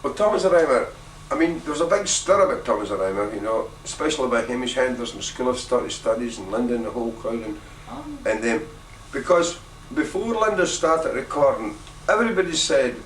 Well, Thomas the Rymer, I mean, there was a big stir about Thomas the Rymer, you know, especially by Hamish Henderson, School of Studies in London, the whole crowd, and them, because before Linda started recording, everybody said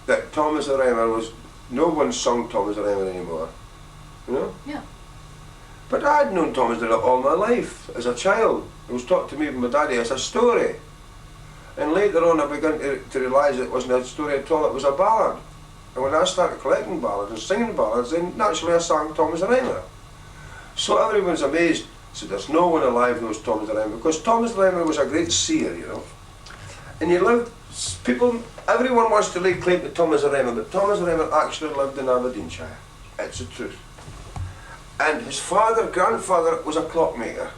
that Thomas the Rymer was, no one sung Thomas the Rymer anymore, you know? Yeah. But I'd known Thomas the Rymer all my life, as a child. It was taught to me by my daddy as a story. And later on I began to realise it wasn't a story at all, it was a ballad. And when I started collecting ballads and singing ballads, then naturally I sang Thomas the Rymer. So everyone's amazed, so there's no one alive knows Thomas the Rymer, because Thomas the Rymer was a great seer, you know. And he lived, everyone wants to lay claim to Thomas the Rymer, but Thomas the Rymer actually lived in Aberdeenshire. It's the truth. And his grandfather was a clockmaker.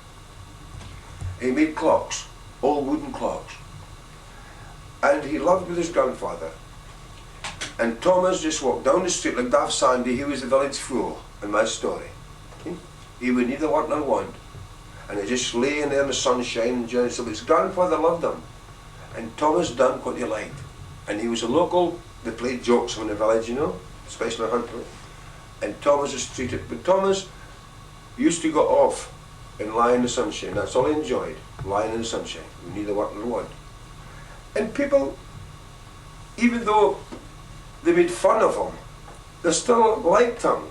He made clocks, old wooden clocks. And he lived with his grandfather. And Thomas just walked down the street like Daft Sandy, he was the village fool in my story. He would neither work nor want. And he just lay in there in the sunshine and enjoyed himself. His grandfather loved him. And Thomas done what he liked. And he was a local, they played jokes in the village, you know, especially Huntley. And Thomas was treated, but Thomas used to go off and lie in the sunshine. That's all he enjoyed, lying in the sunshine. We neither work nor want. And people, even though they made fun of him, they still liked him.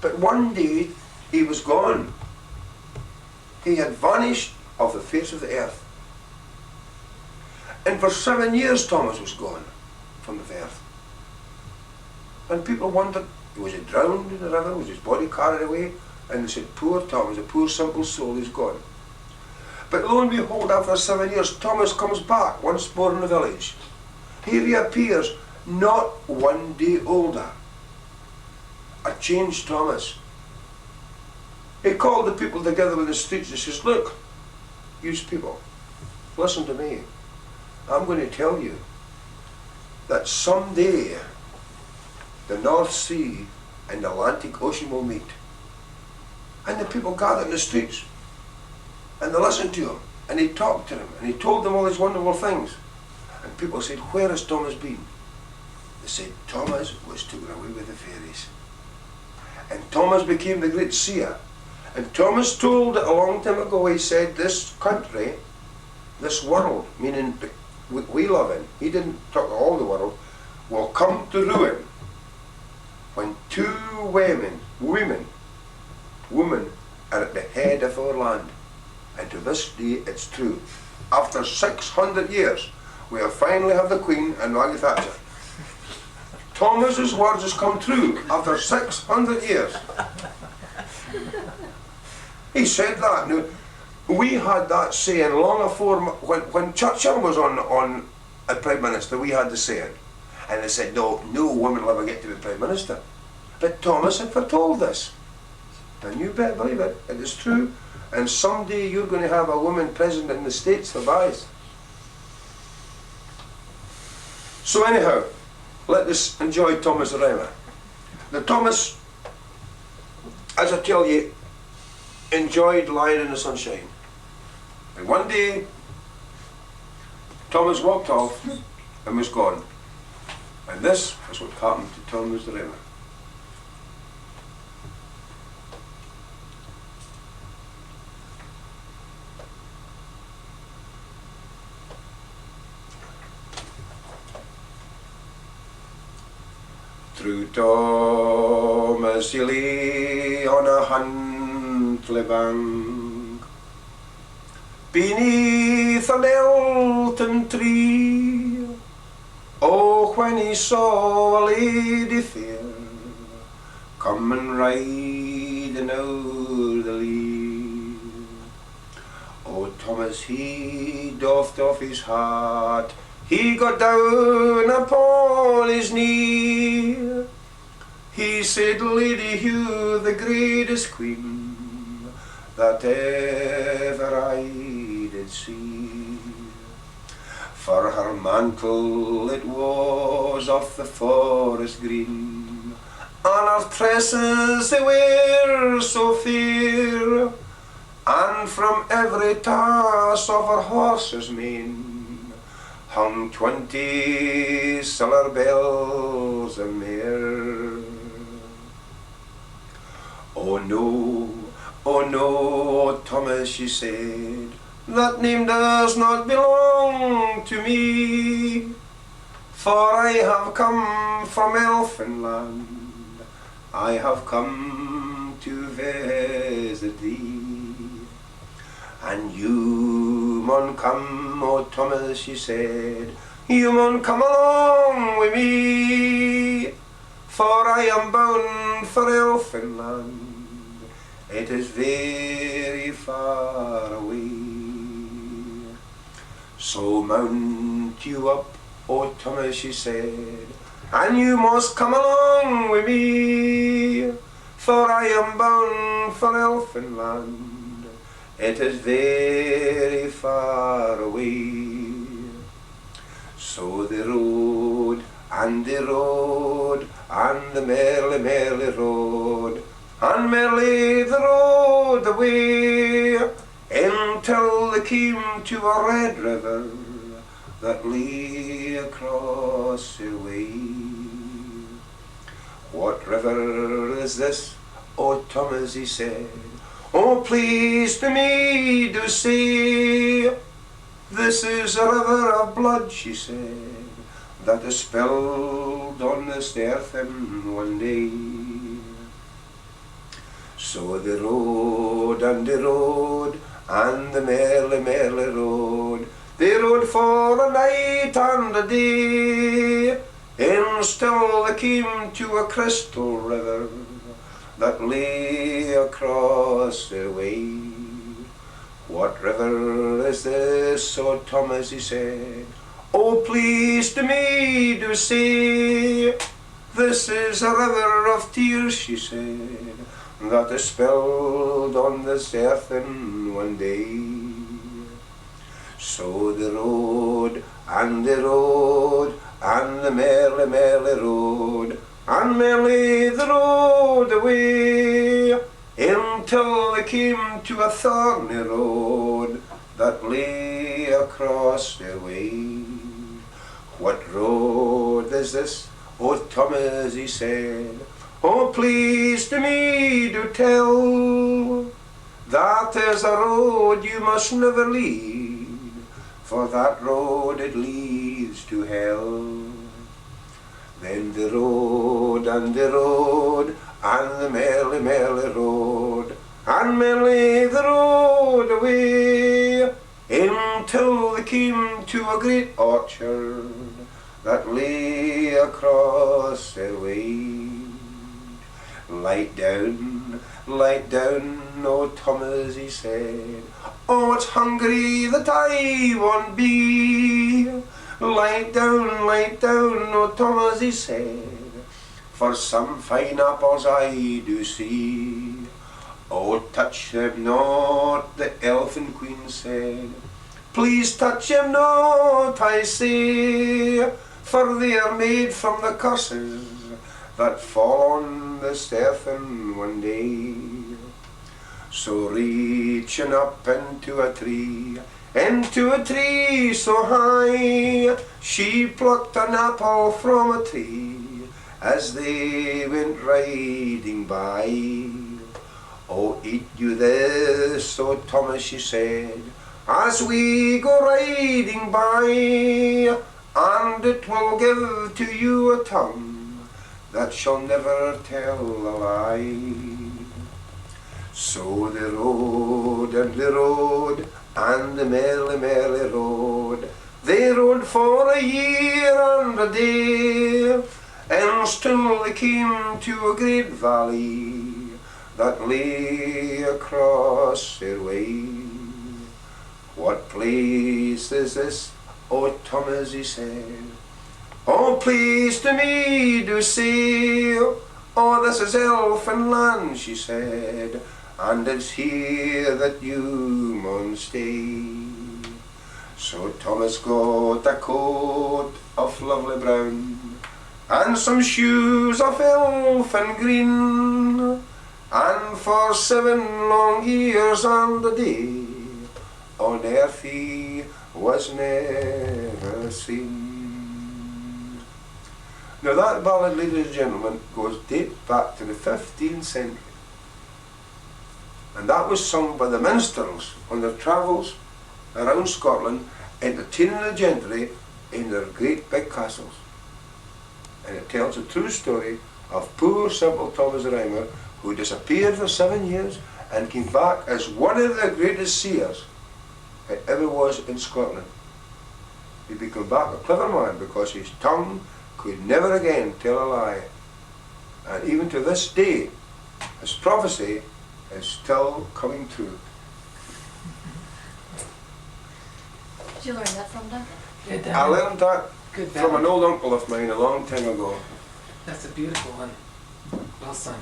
But one day, he was gone. He had vanished off the face of the earth. And for 7 years, Thomas was gone from the earth. And people wondered, was he drowned in the river? Was his body carried away? And they said, poor Thomas, a poor simple soul, is gone. But lo and behold, after 7 years, Thomas comes back once more in the village. He reappears, not 1 day older. A changed Thomas. He called the people together in the streets and says, look, you people, listen to me. I'm going to tell you that someday the North Sea and the Atlantic Ocean will meet. And the people gathered in the streets and they listened to him and he talked to them and he told them all these wonderful things. And people said, where has Thomas been? They said, Thomas was taken away with the fairies. And Thomas became the great seer. And Thomas told it a long time ago, he said, this country, this world, meaning we live in, he didn't talk of all the world, will come to ruin when 2 women are at the head of our land. And to this day it's true. After 600 years, we have finally have the Queen and Maggie Thatcher. Thomas's words has come true after 600 years. He said that. Now, we had that saying long before, when Churchill was on a Prime Minister, we had the saying. And they said, no woman will ever get to be Prime Minister. But Thomas had foretold this. And you better believe it, it is true. And someday you're going to have a woman president in the States for Ballads. So anyhow, let us enjoy Thomas the Rymer. Now Thomas, as I tell you, enjoyed lying in the sunshine. And one day, Thomas walked off and was gone. And this is what happened to Thomas the Rymer. Through Thomas he lay on a Huntly bank, beneath an elton tree. Oh, when he saw a lady fair come riding o'er the lea. Oh, Thomas he doffed off his hat, he got down upon his knee. He said, Lady Hugh, the greatest queen that ever I did see. For her mantle it was of the forest green, and her tresses they were so fair, and from every toss of her horse's mane hung 20 silver bells a mare. Oh no, Thomas, she said, that name does not belong to me, for I have come from Elfinland, I have come to visit thee. And you mun come, oh Thomas, she said, you mun come along with me, for I am bound for Elfinland, it is very far away. So mount you up, oh Thomas, she said, and you must come along with me, for I am bound for Elfinland, it is very far away. So they rode, and they rode, and the merrily rode, and merrily they rode away, until they came to a red river that lay across their way. What river is this, oh Thomas, he said, oh please to me do say, this is a river of blood, she said, that is spilled on this earth in one day. So they rode, and they rode, and the merrily rode, they rode for a night and a day, and still they came to a crystal river that lay across their way. What river is this, oh Thomas, he said, oh please to me do say, this is a river of tears, she said, that is spilled on this earth in one day. So they rode, and they rode, and the merrily rode, and merrily they rode away, until they came to a thorny road that lay across their way. What road is this, oh Thomas, he said, oh please to me do tell, that is a road you must never lead, for that road it leads to hell. Then they rode, and they rode, and the merrily rode, and merrily they rode away, until they came to a great orchard that lay across their way. Light down, oh Thomas, he said, oh it's hungry that I won't be. Light down, oh Thomas, he said, for some fine apples I do see. Oh touch them not, the elfin queen said, please touch them not, I say, for they are made from the curses that fall on this earth in one day. So reaching up into a tree so high, she plucked an apple from a tree as they went riding by. Oh, eat you this, oh Thomas, she said, as we go riding by, and it will give to you a tongue that shall never tell a lie. So they rode, and they rode, and the merrily rode, they rode for a year and a day, and still they came to a great valley that lay across their way. What place is this, oh Thomas, he said, oh please to me do say, oh this is Elfinland, she said, and it's here that you mun stay. So Thomas got a coat of lovely brown, and some shoes of elfin green, and for 7 long years and a day on earth he was never seen. Now that ballad, ladies and gentlemen, dates back to the 15th century. And that was sung by the minstrels on their travels around Scotland, entertaining the gentry in their great big castles. And it tells a true story of poor simple Thomas Rymer, who disappeared for 7 years and came back as one of the greatest seers it ever was in Scotland. He became back a clever man because his tongue could never again tell a lie. And even to this day, his prophecy is still coming true. Did you learn that from Duncan? Yeah, I learned that good from an ballad. old uncle of mine a long time ago. That's a beautiful one. Well sung.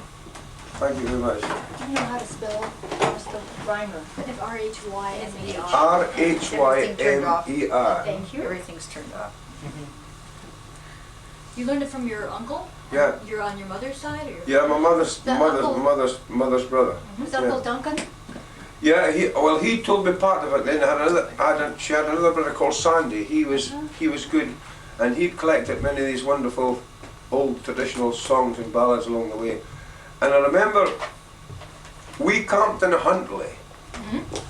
Thank you very much. Do you know how to spell Rymer? If R-H-Y-M-E-R. R-H-Y-M-E-R. Thank you. Everything's turned off. You learned it from your uncle? Yeah. You're on your mother's side, or your Yeah, my mother's The uncle- mother's brother. Was Uncle Yeah. Duncan? Yeah, he told me part of it. Then she had another brother called Sandy. He was good, and he'd collected many of these wonderful old traditional songs and ballads along the way. And I remember we camped in Huntly,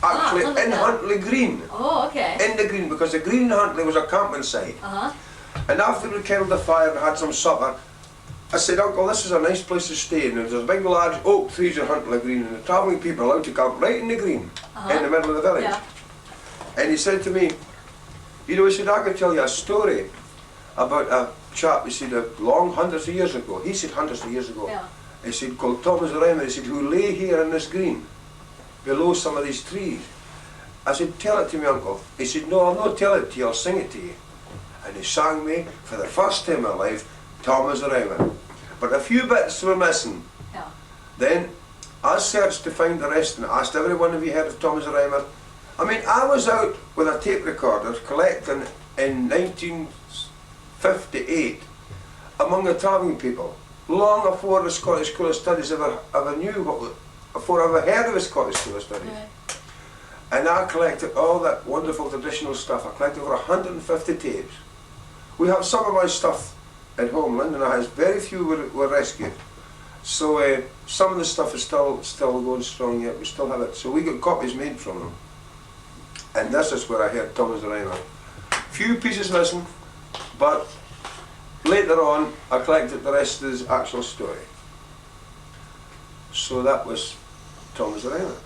actually Huntly, in yeah. Huntly Green, Oh, okay. in the green, because the green in Huntly was a camping site. Uh-huh. And after we kindled the fire and had some supper, I said, Uncle, this is a nice place to stay, and there's a big large oak trees in Huntly Green, and the travelling people are allowed to camp right in the green, in the middle of the village. Yeah. And he said to me, you know, he said, I could tell you a story about a chap, he said, hundreds of years ago. He said hundreds of years ago. Yeah. He said, called Thomas Rymer, he said, who lay here in this green, below some of these trees. I said, tell it to me, Uncle. He said, no, I'll not tell it to you, I'll sing it to you. And he sang me, for the first time in my life, Thomas Rymer. But a few bits were missing. Yeah. Then I searched to find the rest and asked everyone, have you heard of Thomas Rymer? I mean, I was out with a tape recorder collecting in 1958 among the travelling people, long before the Scottish School of Studies ever knew before I ever heard of the Scottish School of Studies. Right. And I collected all that wonderful traditional stuff. I collected over 150 tapes. We have some of my stuff at home. London has very few were rescued. So some of the stuff is still going strong yet. We still have it. So we got copies made from them. And this is where I heard Thomas Rymer. Few pieces missing, but later on I collected the rest of his actual story. So that was Thomas Rymer.